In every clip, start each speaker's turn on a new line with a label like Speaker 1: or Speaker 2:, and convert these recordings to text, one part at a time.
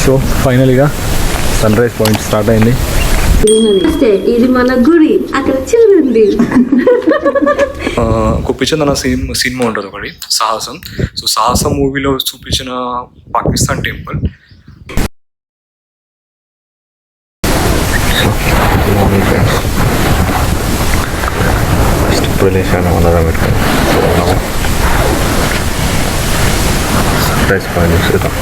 Speaker 1: So ఫైనల్గా sun rise point start అయింది.
Speaker 2: ఇది మన గుడి, అక్కడ చూడండి.
Speaker 1: కుప్పించిన సినిమా ఉంటుంది ఒకటి, సాహసం. సో సాహసం మూవీలో చూపించిన పాకిస్తాన్ టెంపుల్. ఫస్ట్ ప్రదేశాన్ని మొదలు పెట్టుకుని సన్ రైజ్ పాయింట్ చూద్దాం.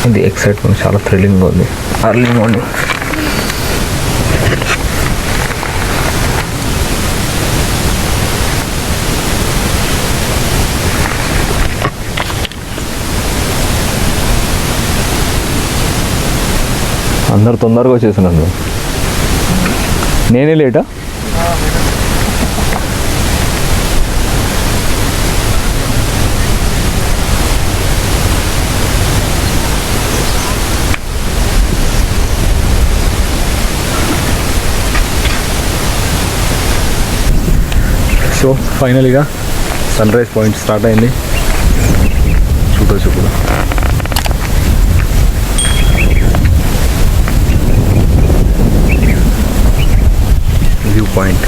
Speaker 1: ఇది ఎక్సైట్మెంట్, చాలా థ్రిల్లింగ్గా ఉంది. అర్లీ మార్నింగ్ అందరు తొందరగా వచ్చేసినాను. నేనే లేటా? సో ఫైనల్గా సన్ రైజ్ పాయింట్ స్టార్ట్ అయింది. చూడొచ్చు కూడా. View point.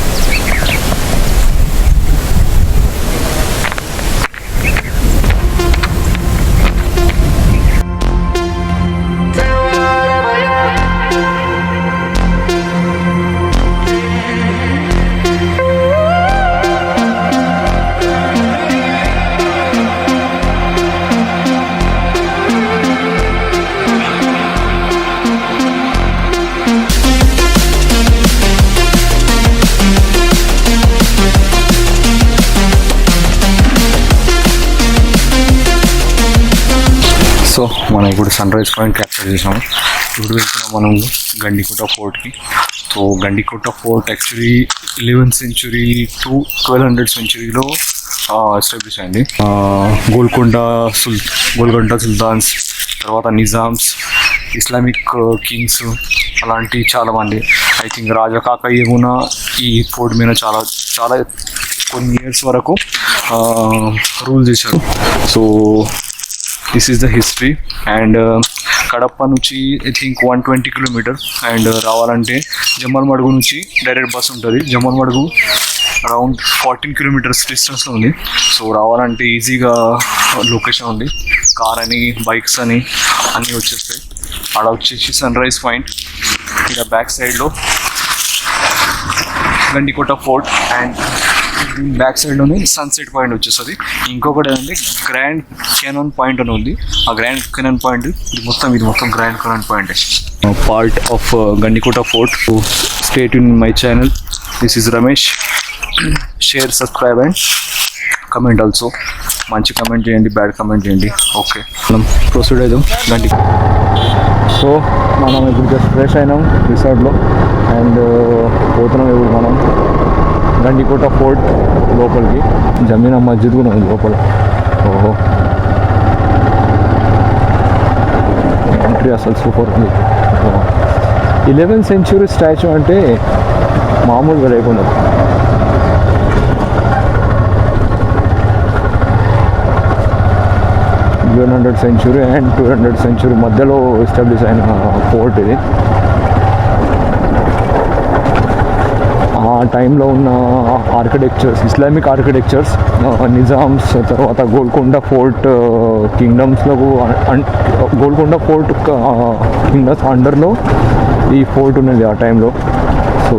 Speaker 1: సో మనం ఇప్పుడు సన్ రైజ్ పాయింట్ క్యాప్చర్ చేసాము. ఇప్పుడు వెళ్తున్నాం మనం గండికోట ఫోర్ట్కి. So Gandikota fort actually 11th century to 1200 centuryలో ఎస్టాబ్లిష్ అయింది. గోల్కొండ సుల్తాన్స్, తర్వాత నిజామ్స్, ఇస్లామిక్ కింగ్స్, అలాంటి చాలామంది. ఐ థింక్ రాజా కాకయ్య కూడా ఈ ఫోర్ట్ మీద చాలా కొన్ని ఇయర్స్ వరకు రూల్ చేశారు. So this is the history. And Kadapa నుంచి ఐ థింక్ 120 kilometers. అండ్ రావాలంటే జమ్మల్ మడుగు నుంచి డైరెక్ట్ బస్ ఉంటుంది. జమ్మల్ మడుగు అరౌండ్ 14 kilometers డిస్టెన్స్లో ఉంది. సో రావాలంటే ఈజీగా లొకేషన్ ఉంది. కార్ అని, బైక్స్ అని అన్నీ వచ్చేస్తాయి. అక్కడ వచ్చేసి సన్ రైజ్ పాయింట్, ఇక్కడ బ్యాక్ సైడ్లో గండికోట ఫోర్ట్, అండ్ బ్యాక్ సైడ్లోనే సన్సెట్ పాయింట్ వచ్చేస్తుంది. ఇంకొకటి ఏంటంటే గ్రాండ్ కెనాన్ పాయింట్ అని ఉంది. ఆ గ్రాండ్ కెనాన్ పాయింట్ ఇది మొత్తం grand Canyon point part of Gandikota fort. Stay in my channel. This is Ramesh. Share, subscribe and comment also. మంచి కమెంట్ చేయండి, బ్యాడ్ కమెంట్ చేయండి. ఓకే, మనం ప్రొసీడ్ అవుదాం గండి. సో మనం ఇప్పుడు జస్ట్ ఫ్రెష్ అయినాం రిసార్ట్లో. అండ్ పోతున్నాం ఇప్పుడు మనం గండికోట ఫోర్ట్ లోపలికి. జమీనా మస్జిద్ కూడా ఉంది లోపల. ఓహో, ఎంట్రీ అసలు సూపర్ ఉంది. 11th century స్టాచ్యూ అంటే మామూలుగా లేకుండా. Thirteenth century and 12th century మధ్యలో ఎస్టాబ్లిష్ అయిన ఫోర్ట్ ఇది. ఆ టైంలో ఉన్న ఆర్కిటెక్చర్స్, ఇస్లామిక్ ఆర్కిటెక్చర్స్, నిజామ్స్, తర్వాత గోల్కొండ ఫోర్ట్ కింగ్డమ్స్లో, గోల్కొండ ఫోర్ట్ కింగ్డమ్స్ అండర్లో ఈ ఫోర్ట్ ఉన్నది ఆ టైంలో. సో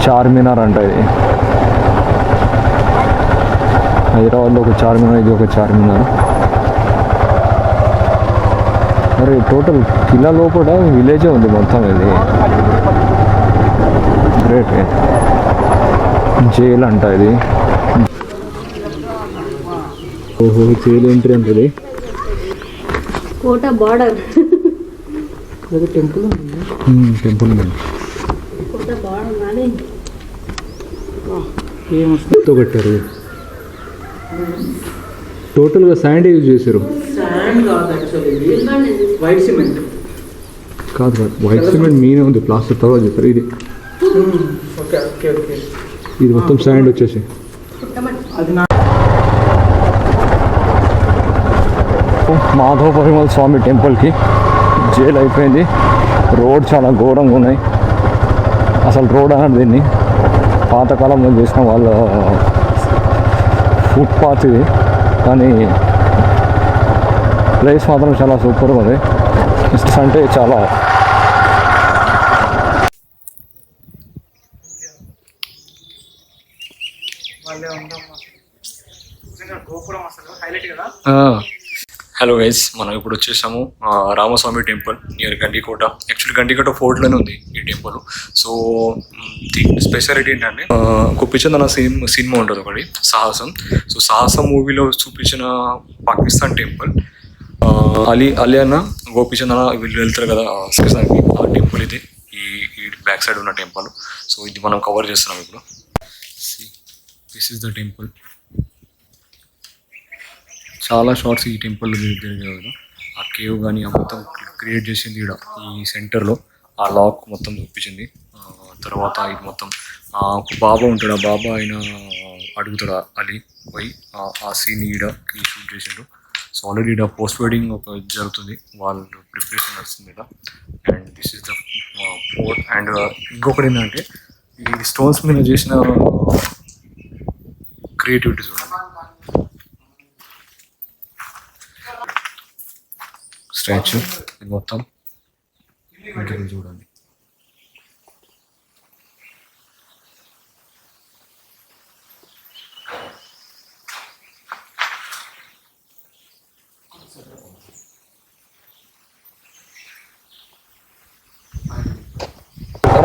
Speaker 1: చార్మినార్ అంట ఇది. హైదరాబాద్లో ఒక చార్మినార్, ఇది ఒక చార్మినార్. మరి టోటల్ కిలా లోపల విలేజే ఉంది మొత్తం. ఇది గ్రేట్. జైల్ అంట ఇది. ఓహో, జైల్ ఎంట్రీ అంటది.
Speaker 2: కోట బార్డర్
Speaker 1: టెంపుల్ ఉంది.
Speaker 2: కోట బార్డర్
Speaker 3: ఏమొస్తుందో కట్టారు. టోటల్గా శాండ్ యూజ్ చేశారు.
Speaker 4: శాండ్ కాదు యాక్చువల్లీ వైట్ సిమెంట్.
Speaker 3: కాదు వైట్ సిమెంట్ మీనే ఉంది, ప్లాస్టర్ తర్వాత చేస్తారు. ఇది
Speaker 4: ఓకే ఓకే ఓకే
Speaker 3: ఇది మొత్తం శాండ్ వచ్చేసి.
Speaker 4: అది నా
Speaker 1: మాధవ పరిమళ స్వామి టెంపుల్కి జైలు అయిపోయింది. రోడ్ చాలా ఘోరంగా ఉన్నాయి. అసలు రోడ్ అన్నది దీన్ని పాతకాలంలో చేసిన వాళ్ళ ఫుట్పాత్ ఇది, కానీ ప్లేస్ మాత్రం చాలా సూపర్గా ఉంది. అంటే చాలా
Speaker 4: గోపురం అసలు హైలైట్ కదా.
Speaker 1: హలో గైస్, మనం ఇప్పుడు వచ్చేసాము Ramaswamy temple near Gandikota. Actually Gandikota ఫోర్ట్లోనే ఉంది ఈ టెంపుల్. సో దీని స్పెషాలిటీ ఏంటంటే గోపిచంద్ అన్న సినిమా ఉంటుంది ఒకటి, సాహసం. సో సాహసం మూవీలో చూపించిన పాకిస్తాన్ టెంపుల్. అలీ అన్న గోపిచంద్ అన్న వీళ్ళు వెళ్తారు కదా శ్రీశాంతి, ఆ టెంపుల్ ఇది. ఈ బ్యాక్ సైడ్ ఉన్న టెంపుల్. సో ఇది మనం కవర్ చేస్తున్నాం ఇప్పుడు. This is the temple. చాలా షార్ట్స్ ఈ టెంపుల్ తిరిగాయి కదా. ఆ కేవ్ కానీ ఆ మొత్తం క్రియేట్ చేసింది ఇక్కడ ఈ సెంటర్లో. ఆ లాక్ మొత్తం చూపించింది. తర్వాత ఇది మొత్తం ఒక బాబా ఉంటాడు. ఆ బాబా ఆయన అడుగుతాడు అలీ పోయి ఆ సీన్ ఈడ షూట్ చేసిండు. సో ఆల్రెడీ ఇక్కడ పోస్ట్ వెడ్డింగ్ ఒక జరుగుతుంది, వాళ్ళు ప్రిపరేషన్ నడుస్తుంది ఇక్కడ. And this is the fort. And ఇంకొకటి ఏంటంటే ఈ స్టోన్స్ మీద చేసిన క్రియేటివిటీ చూడండి. స్టాచ్యూ ఇది మొత్తం చూడండి.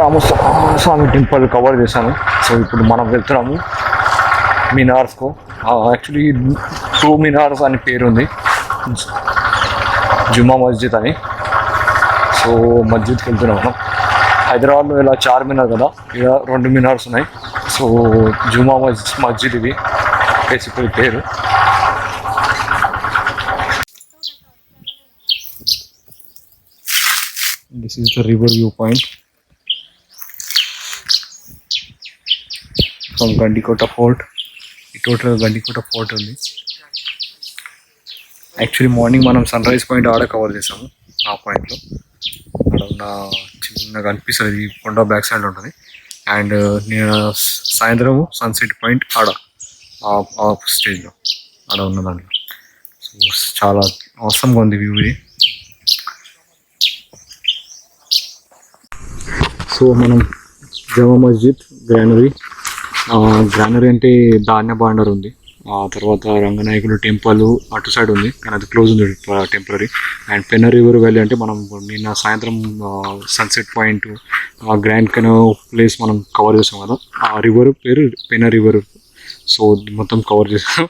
Speaker 1: రామస్వామి టెంపుల్ కవర్ చేశాను. సో ఇప్పుడు మనం వెళ్తున్నాము మినార్స్కు. యాక్చువల్లీ 2 మినార్స్ అని పేరు ఉంది, జుమ్మా మస్జిద్ అని. సో మస్జిద్కి వెళ్తున్నాం మనం. హైదరాబాద్లో ఇలా 4 మినార్ కదా, ఇలా 2 మినార్స్ ఉన్నాయి. సో జుమ్మా మస్జిద్ ఇది బేసికల్ పేరు. This is the river view point from Gandikota fort. ఈ టోటల్ గండికోట ఫోర్ట్ ఉంది. యాక్చువల్లీ మార్నింగ్ మనం సన్ రైజ్ పాయింట్ ఆడ కవర్ చేసాము. ఆ పాయింట్లో అక్కడ ఉన్న చిన్నగా అనిపిస్తుంది, ఈ కొండ బ్యాక్ సైడ్ ఉంటుంది. అండ్ నేను సాయంత్రం సన్సెట్ పాయింట్ ఆడ ఆ స్టేజ్లో ఆడ ఉన్న దాంట్లో. సో చాలా అవసరంగా ఉంది వ్యూ ఇది. సో మనం జమా మస్జిద్ గ్రానరీ అంటే ధాన్య భాండార్ ఉంది. ఆ తర్వాత రంగనాయకులు టెంపుల్ అటు సైడ్ ఉంది, కానీ అది క్లోజ్ ఉంది temporary. And Penna river valley అంటే మనం నిన్న సాయంత్రం sunset point grand canoe place మనం కవర్ చేసాం కదా, ఆ రివర్ పేరు పెన్న రివర్. సో మొత్తం కవర్ చేసాం.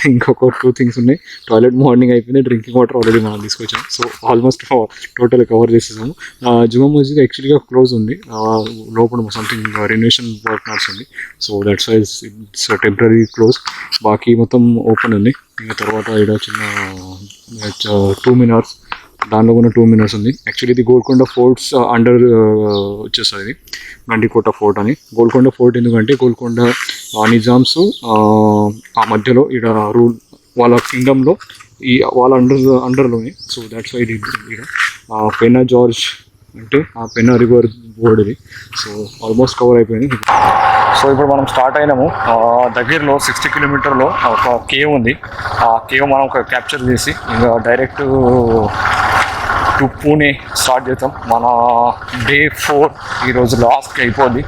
Speaker 1: ఇంకొక 2 థింగ్స్ ఉన్నాయి. టాయిలెట్ మార్నింగ్ అయిపోయింది, డ్రింకింగ్ వాటర్ ఆల్రెడీ మనం తీసుకొచ్చాం. సో ఆల్మోస్ట్ టోటల్ కవర్ చేసేసాము. జుమ్మా మస్జిద్ యాక్చువల్గా క్లోజ్ ఉంది, లోపల సంథింగ్ రెనోవేషన్ వర్క్ నడుస్తుంది. So that's why it's temporary close. బాకీ మొత్తం ఓపెన్ ఉంది. ఇంకా తర్వాత ఇక్కడ చిన్న 2 మినార్స్, దానిలో కూడా 2 మినార్స్ ఉంది. యాక్చువల్లీ ఇది గోల్కొండ ఫోర్ట్స్ అండర్ వచ్చేస్తుంది. ఇది గండికోట ఫోర్ట్ అని. గోల్కొండ ఫోర్ట్ ఎందుకంటే గోల్కొండ నిజామ్స్ ఆ మధ్యలో ఇక్కడ రూల్ వాళ్ళ కింగ్డమ్లో వాళ్ళ అండర్లోనే. సో దాట్స్ వై ఇది ఇక్కడ పెన్నా జార్జ్ అంటే ఆ పెన్నా రివర్ బోర్డ్ ఇది. సో ఆల్మోస్ట్ కవర్ అయిపోయింది. సో ఇప్పుడు మనం స్టార్ట్ అయినాము. దగ్గరలో 60 కిలోమీటర్లో ఒక కేవ్ ఉంది. ఆ కేవ్ మనం క్యాప్చర్ చేసి ఇంకా డైరెక్ట్ టు పూణే స్టార్ట్ చేద్దాం. మన డే 4 ఈరోజు లాస్ట్కి అయిపోద్ది.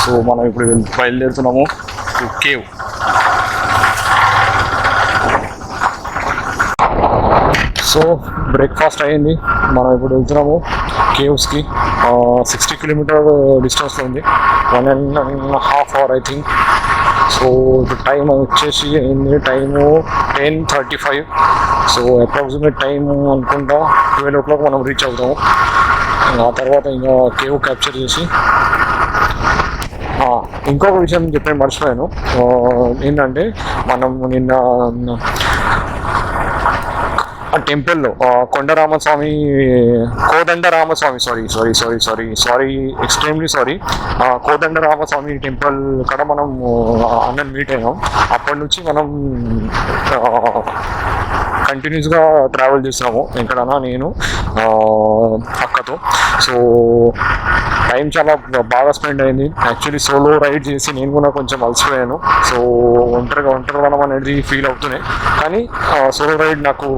Speaker 1: సో మనం ఇప్పుడు బయలుదేరుతున్నాము టు కేవ్. సో బ్రేక్ఫాస్ట్ అయ్యింది, మనం ఇప్పుడు వెళ్తున్నాము కేవ్స్కి. 60 కిలోమీటర్ డిస్టెన్స్లో ఉంది, 1.5 hours ఐ థింక్. సో ఇప్పుడు టైం వచ్చేసి అయింది, టైము 10:35. సో అప్రాక్సిమేట్ టైము అనుకుంటా 12 o'clock మనం రీచ్ అవుతాము. ఆ తర్వాత ఇంకా కేవ్ క్యాప్చర్ చేసి ఇంకొక విషయం చెప్పే మర్చిపోయాను. ఏంటంటే మనం నిన్న ఆ టెంపుల్లో Kodandarama Swamy extremely sorry Kodandarama Swamy temple కూడా మనం అన్నని మీట్ అయినాం. అప్పటి నుంచి మనం కంటిన్యూస్గా ట్రావెల్ చేసాము ఎక్కడన్నా, నేను అక్కతో. సో టైం చాలా బాగా స్పెండ్ అయింది. యాక్చువల్లీ సోలో రైడ్ చేసి నేను కూడా కొంచెం అలసిపోయాను. సో ఒంటరిదనం అనేది ఫీల్ అవుతున్నాయి. కానీ సోలో రైడ్ నాకు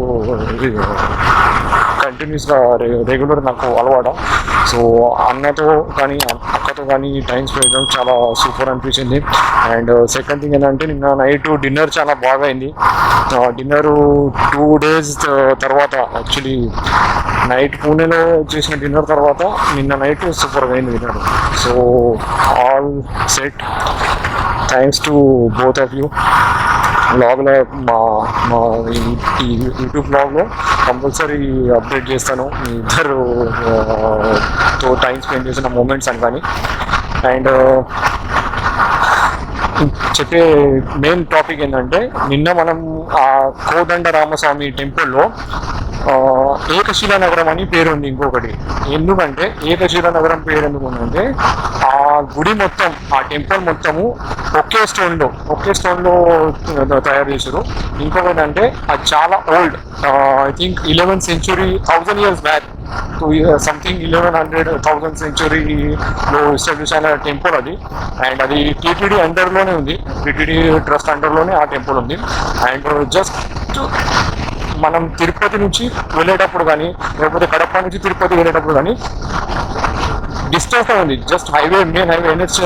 Speaker 1: కంటిన్యూస్గా రెగ్యులర్ నాకు అలవాటు. సో అన్నతో కానీ అక్కతో కానీ టైం స్పెండ్ చేయడం చాలా సూపర్ అనిపించింది. అండ్ సెకండ్ థింగ్ ఏంటంటే నిన్న నైట్ డిన్నర్ చాలా బాగా అయింది. డిన్నరు 2 days తర్వాత, యాక్చువల్లీ నైట్ పూణేలో చేసిన డిన్నర్ తర్వాత నిన్న నైట్ సూపర్గా అయింది dinner. So all set. Thanks to both of you. బ్లాగ్లో మా ఈ యూట్యూబ్ బ్లాగ్లో కంపల్సరీ అప్డేట్ చేస్తాను మీ ఇద్దరుతో టైం స్పెండ్ చేసిన మూమెంట్స్ అని కానీ. అండ్ చెప్పే మెయిన్ టాపిక్ ఏంటంటే నిన్న మనం ఆ కోదండరామస్వామి టెంపుల్లో ఏకశిలా నగరం అని పేరుంది ఇంకొకటి. ఎందుకంటే ఏకశిలా నగరం పేరు ఎందుకు ఉందంటే ఆ గుడి మొత్తం, ఆ టెంపుల్ మొత్తము ఒకే స్టోన్లో తయారు చేశారు. ఇంకొకటి అంటే అది చాలా old, I think 11th century, 1000 years back to something 1100-1000 centuryలో ఎస్టాబ్లిష్ అయిన టెంపుల్ అది. అండ్ అది టీటీడీ అండర్లోనే ఉంది, టీటీడీ ట్రస్ట్ అండర్లోనే ఆ టెంపుల్ ఉంది. అండ్ జస్ట్ మనం తిరుపతి నుంచి వెళ్ళేటప్పుడు కానీ, లేకపోతే కడప నుంచి తిరుపతి వెళ్ళేటప్పుడు కానీ డిస్టెన్స్ ఉంది. Just highway, main highway NH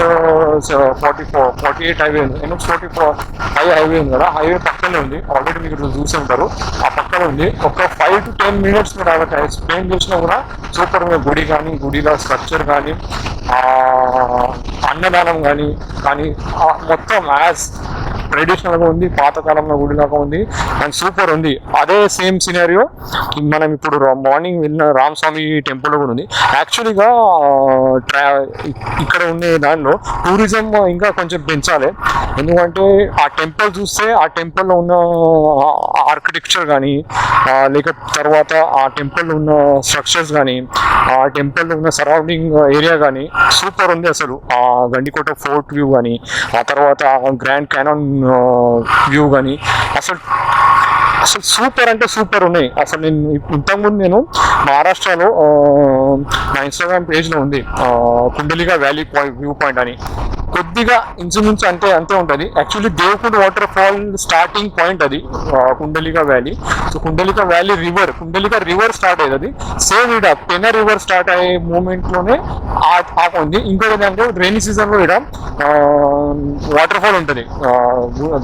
Speaker 1: 48 highway ఉంది, NH 45 హైవే ఉంది కదా, హైవే పక్కనే ఉంది. ఆల్రెడీ మీరు చూసి ఉంటారు, ఆ పక్కనే ఉంది. ఒక 5 to 10 minutes మీరు అలా స్పెండ్ చేసినా కూడా సూపర్. గుడి కానీ, గుడిలో స్ట్రక్చర్ కానీ, అన్నదానం కానీ మొత్తం యాజ్ ట్రెడిషనల్గా ఉంది, పాతకాలంలో గుడిలాగా ఉంది అండ్ సూపర్ ఉంది. అదే సేమ్ సినారియో మనం ఇప్పుడు మార్నింగ్ వెళ్ళిన రామస్వామి టెంపుల్ కూడా ఉంది. యాక్చువల్గా ఇక్కడ ఉండే దానిలో టూరిజం ఇంకా కొంచెం పెంచాలి. ఎందుకంటే ఆ టెంపుల్ చూస్తే ఆ టెంపుల్లో ఉన్న ఆర్కిటెక్చర్ కానీ, లేక తర్వాత ఆ టెంపుల్లో ఉన్న స్ట్రక్చర్స్ కానీ, ఆ టెంపుల్లో ఉన్న సరౌండింగ్ ఏరియా కానీ సూపర్ ఉంది అసలు. ఆ గండికోట ఫోర్ట్ వ్యూ కానీ, ఆ తర్వాత గ్రాండ్ క్యానాన్ వ్యూ కానీ అసలు సూపర్ అంటే సూపర్ ఉన్నాయి. అసలు నేను ఇంతకుముందు మహారాష్ట్రలో నా ఇన్స్టాగ్రామ్ పేజ్లో ఉంది కుండలిగా వ్యాలీ వ్యూ పాయింట్ అని. కొద్దిగా ఇంచుమించు అంతే ఉంటుంది. Actually Devkund waterfall starting point అది Kundalika valley. So Kundalika valley Kundalika river start అయ్యేది సేమ్ ఇక్కడ పెన రివర్ స్టార్ట్ అయ్యే మూమెంట్లోనే ఉంది. ఇంకోటి ఏంటంటే రైనీ సీజన్లో ఇక్కడ వాటర్ ఫాల్ ఉంటుంది,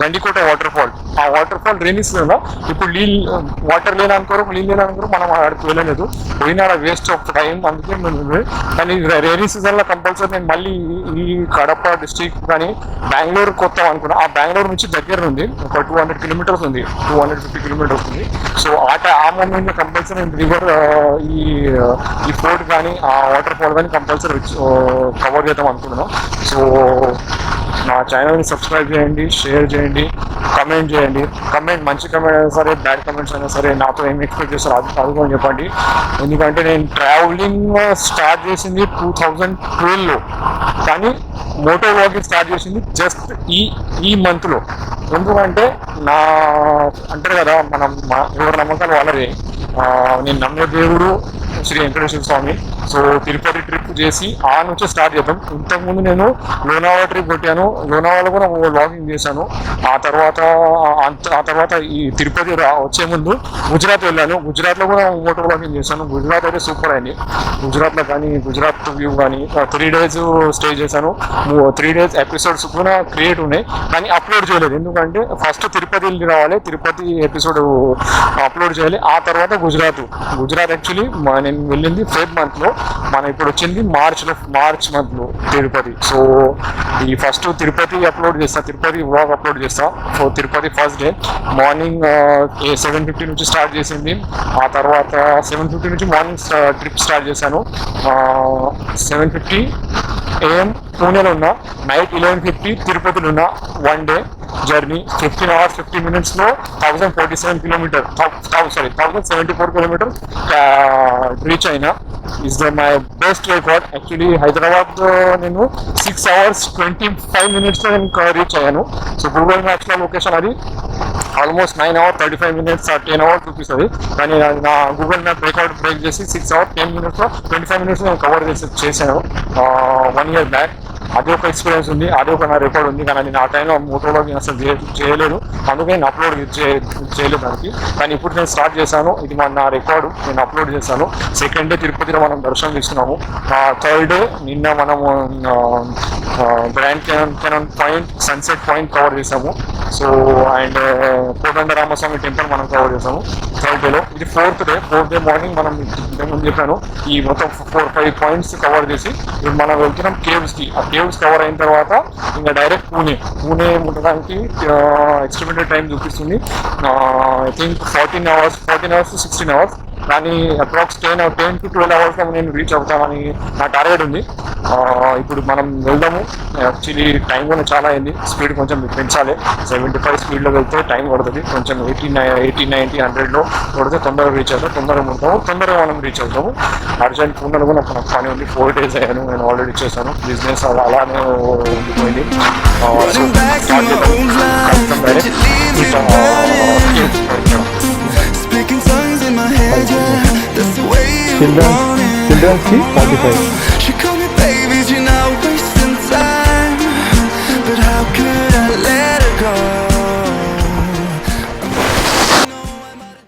Speaker 1: గండికోట వాటర్ ఫాల్. ఆ వాటర్ ఫాల్ రైనీ సీజన్లో ఇప్పుడు వాటర్ లేదనుకోరు, నీళ్ళు లేదనుకోరు, మనం అక్కడికి వెళ్ళలేదు, పోయినా వేస్ట్ ఆఫ్ టైం. అందుకే కానీ రైనీ సీజన్లో కంపల్సరీ నేను మళ్ళీ ఈ కడప డిస్ట్రిక్ట్ కానీ బెంగళూరు కొత్త అనుకున్నా. ఆ బెంగళూరు నుంచి దగ్గర ఉంది, ఒక 200 kilometers ఉంది, 250 kilometers ఉంది. సో ఆ మూమెంట్ కంపల్సరీ రివర్ ఈ ఫోర్ట్ కానీ ఆ వాటర్ ఫాల్ కానీ కంపల్సరీ కవర్ చేద్దాం అనుకుంటున్నాం. సో నా ఛానల్ని సబ్స్క్రైబ్ చేయండి, షేర్ చేయండి, కమెంట్ చేయండి. మంచి కమెంట్ అయినా సరే, బ్యాడ్ కమెంట్స్ అయినా సరే, నాతో ఏం ఎక్స్పెక్ట్ చేస్తారో అది కూడా చెప్పండి. ఎందుకంటే నేను ట్రావెలింగ్ స్టార్ట్ చేసింది 2012లో, కానీ మోటో వ్లాగింగ్ స్టార్ట్ చేసింది జస్ట్ ఈ మంత్లో. ఎందుకంటే అంటారు కదా, ఎవరి నమ్మకాలు వాళ్ళది. నేను నమ్మే దేవుడు శ్రీ వెంకటేశ్వర స్వామి. సో తిరుపతి ట్రిప్ చేసి ఆ నుంచి స్టార్ట్ చేద్దాం. ఇంతకుముందు నేను లోనావాలా ట్రిప్ కొట్టాను, లోనావాలా కూడా వ్లాగింగ్ చేశాను. ఆ తర్వాత ఈ తిరుపతి వచ్చే ముందు గుజరాత్ వెళ్ళాను, గుజరాత్లో కూడా మోటో వ్లాగింగ్ చేశాను. గుజరాత్ అయితే సూపర్ అయింది. గుజరాత్లో కానీ, గుజరాత్ వ్యూ కానీ 3 days స్టే చేశాను. 3 days ఎపిసోడ్స్ కూడా క్రియేట్ ఉన్నాయి, కానీ అప్లోడ్ చేయలేదు. ఎందుకంటే ఫస్ట్ తిరుపతి వెళ్ళి రావాలి, తిరుపతి ఎపిసోడ్ అప్లోడ్ చేయాలి. ఆ తర్వాత గుజరాత్ యాక్చువల్లీ నేను వెళ్ళింది Feb monthలో, మనం ఇప్పుడు వచ్చింది మార్చ్ మంత్లో తిరుపతి. సో ఈ ఫస్ట్ తిరుపతి అప్లోడ్ చేస్తా, తిరుపతి వ్లాగ్ అప్లోడ్ చేస్తా. So Tirupati first day morning 7:50 నుంచి స్టార్ట్ చేసింది. ఆ తర్వాత 7:50 నుంచి మార్నింగ్ ట్రిప్ స్టార్ట్ చేశాను. 7:50 AM పూణేలో ఉన్నా, నైట్ 11:50 తిరుపతిలో ఉన్నా. 1 day జర్నీ 15 hours 50 minutes-లో 1047 కిలోమీటర్ 1074 కిలోమీటర్ రీచ్ అయినా. Is my best record. Actually Hyderabad నేను 6 hours 25 minutes-లో నేను రీచ్ అయ్యాను. సో గూగుల్ మ్యాప్స్లో లొకేషన్ అది ఆల్మోస్ట్ 9 hours 35 minutes 10 hours చూపిస్తుంది. కానీ నా గూగుల్ మ్యాప్ రికార్డ్ బ్రేక్ చేసి 6 hours 10 minutes-లో 25 minutes నేను కవర్ చేశాను 1 year బ్యాక్. అది ఒక ఎక్స్పీరియన్స్ ఉంది, అది ఒక నా రికార్డ్ ఉంది. కానీ నేను ఆ టైంలో మోటోలోకి అసలు చేయలేదు, అందుకే నేను అప్లోడ్ చేయలేదు దానికి. కానీ ఇప్పుడు నేను స్టార్ట్ చేశాను. ఇది నా రికార్డు, నేను అప్లోడ్ చేశాను. సెకండ్ డే తిరుపతిలో మనం దర్శనం తీసుకున్నాము. థర్డ్ డే నిన్న మనము Grand Canyon point, sunset point cover చేసాము. So and Kodanda Ramaswamy temple మనం కవర్ చేసాము థర్డ్ డేలో. ఇది ఫోర్త్ డే మార్నింగ్ మనం ముందు చెప్పాను ఈ మొత్తం 4-5 పాయింట్స్ కవర్ చేసి ఇప్పుడు మనం వెళ్తున్నాం కేవ్స్కి. ఆ కేవ్స్ కవర్ అయిన తర్వాత ఇంకా డైరెక్ట్ పూణే ఉండడానికి ఎస్టిమేటెడ్ టైం చూపిస్తుంది. I think 14 hours to 16 hours. కానీ అప్రాక్స్ 10 to 12 hours నేను రీచ్ అవుతామని నా టార్గెట్ ఉంది. ఇప్పుడు మనం వెళ్దాము. యాక్చువల్లీ టైం కూడా చాలా అయింది, స్పీడ్ కొంచెం పెంచాలి. 75 స్పీడ్లో వెళ్తే టైం పడుతుంది, కొంచెం 80, 90, 100లో పడితే తొందరగా రీచ్ అవుతాం, తొందరగా మనం రీచ్ అవుతాము. అర్జెంట్ పూణేలో కూడా నాకు పని ఉంది. 4 days అయ్యాను, నేను ఆల్రెడీ చేశాను. బిజినెస్ అలానే ఉండిపోయింది.
Speaker 3: చిల్డ్రన్స్ కి 45